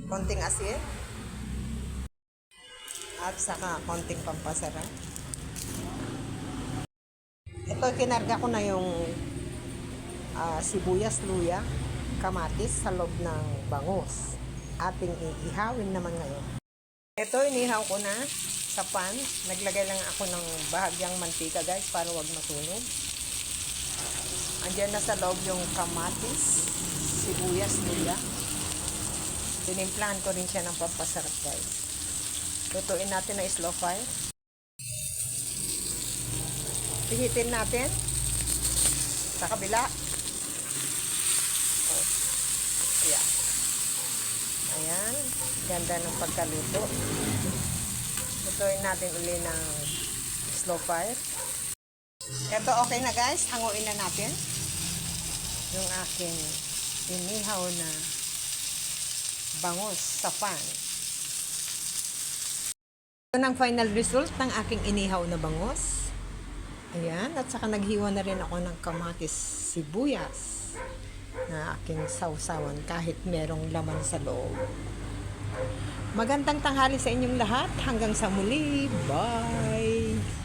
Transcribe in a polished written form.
konting asin, at saka konting pampasarap. Ito, kinarga ko na yung sibuyas, luya, kamatis sa loob ng bangus. Ating iihawin naman ngayon. Ito, inihaw ko na sa pan. Naglagay lang ako ng bahagyang mantika, guys, para wag masunog. Andiyan na sa loob yung kamatis, sibuyas, luya. Tinimplahan ko rin siya ng pampasarap, guys. Lutuin natin na slow fire. Pihitin natin sa kabila. Oh. Yeah. Ayan. Ganda ng pagkaluto. Lutuin natin uli ng slow fire. Ito okay na, guys. Hanguin na natin yung aking inihaw na bangus sa pan. Ito ang final result ng aking inihaw na bangus. Ayan, at saka naghiwa na rin ako ng kamatis sibuyas na aking sausawan kahit merong laman sa loob. Magandang tanghali sa inyong lahat. Hanggang sa muli. Bye!